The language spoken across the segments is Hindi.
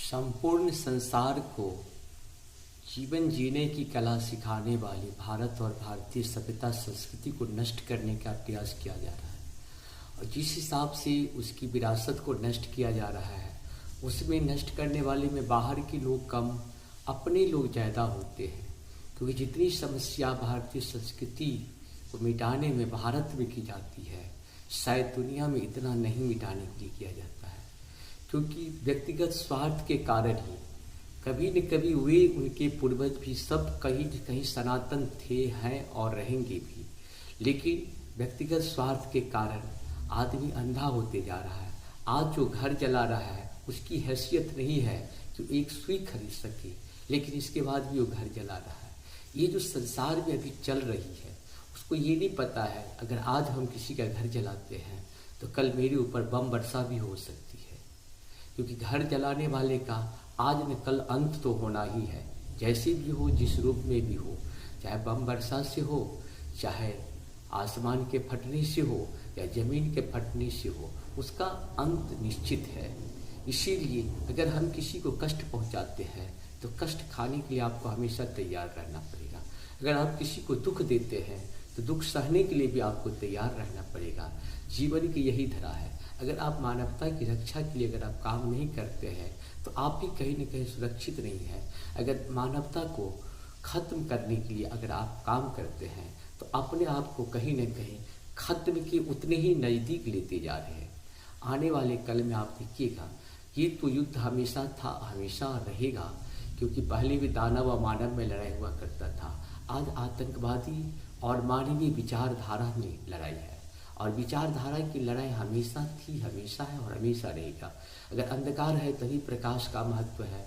संपूर्ण संसार को जीवन जीने की कला सिखाने वाली भारत और भारतीय सभ्यता संस्कृति को नष्ट करने का प्रयास किया जा रहा है। और जिस हिसाब से उसकी विरासत को नष्ट किया जा रहा है, उसमें नष्ट करने वाले में बाहर के लोग कम, अपने लोग ज़्यादा होते हैं। क्योंकि जितनी समस्या भारतीय संस्कृति को मिटाने में भारत में की जाती है, शायद दुनिया में इतना नहीं मिटाने के लिए किया जाता है। क्योंकि व्यक्तिगत स्वार्थ के कारण ही कभी न कभी वे, उनके पूर्वज भी सब कहीं न कहीं सनातन थे, हैं और रहेंगे भी। लेकिन व्यक्तिगत स्वार्थ के कारण आदमी अंधा होते जा रहा है। आज जो घर जला रहा है उसकी हैसियत नहीं है कि एक सुई खरीद सके, लेकिन इसके बाद भी वो घर जला रहा है। ये जो संसार में अभी चल रही है, उसको ये नहीं पता है अगर आज हम किसी का घर जलाते हैं तो कल मेरे ऊपर बम वर्षा भी हो सकती है। क्योंकि घर जलाने वाले का आज न कल अंत तो होना ही है, जैसे भी हो, जिस रूप में भी हो, चाहे बम वर्षा से हो, चाहे आसमान के फटने से हो या जमीन के फटने से हो, उसका अंत निश्चित है। इसीलिए अगर हम किसी को कष्ट पहुंचाते हैं तो कष्ट खाने के लिए आपको हमेशा तैयार रहना पड़ेगा। अगर आप किसी को दुख देते हैं तो दुख सहने के लिए भी आपको तैयार रहना पड़ेगा। जीवन की यही धरा है। अगर आप मानवता की रक्षा के लिए अगर आप काम नहीं करते हैं तो आप भी कहीं न कहीं सुरक्षित नहीं है। अगर मानवता को खत्म करने के लिए अगर आप काम करते हैं तो अपने आप को कहीं न कहीं खत्म के उतने ही नज़दीक लेते जा रहे हैं। आने वाले कल में आप देखिएगा, ये तो युद्ध हमेशा था, हमेशा रहेगा। क्योंकि पहले भी दानव और मानव में लड़ाई हुआ करता था, आज आतंकवादी और मानवीय विचारधारा में लड़ाई है। और विचारधारा की लड़ाई हमेशा थी, हमेशा है और हमेशा रहेगा। अगर अंधकार है तभी प्रकाश का महत्व है,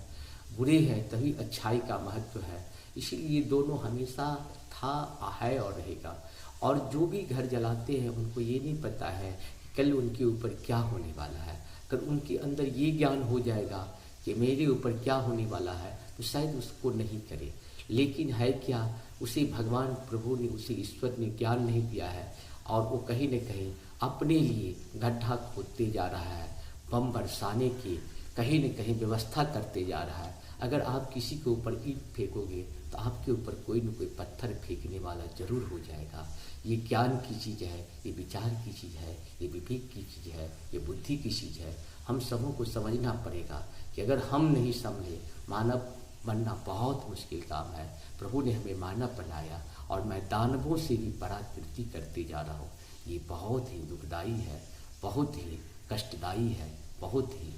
बुरे हैं तभी अच्छाई का महत्व है। इसीलिए दोनों हमेशा था, है और रहेगा। और जो भी घर जलाते हैं उनको ये नहीं पता है कि कल उनके ऊपर क्या होने वाला है। अगर उनके अंदर ये ज्ञान हो जाएगा कि मेरे ऊपर क्या होने वाला है तो शायद उसको नहीं करे। लेकिन है क्या, उसे भगवान प्रभु ने, उसे ईश्वर ने ज्ञान नहीं दिया है और वो कहीं न कहीं अपने लिए गड्ढा खोदते जा रहा है, बम बरसाने की कहीं न कहीं व्यवस्था करते जा रहा है। अगर आप किसी के ऊपर ईंट फेंकोगे तो आपके ऊपर कोई न कोई पत्थर फेंकने वाला जरूर हो जाएगा। ये ज्ञान की चीज़ है, ये विचार की चीज़ है, ये विवेक की चीज़ है, ये बुद्धि की चीज़ है। हम सबों को समझना पड़ेगा कि अगर हम नहीं समझे, मानव बनना बहुत मुश्किल काम है। प्रभु ने हमें मानव बनाया और मैं दानवों से भी पराकृति करते जा रहा हूँ। ये बहुत ही दुखदाई है, बहुत ही कष्टदायी है, बहुत ही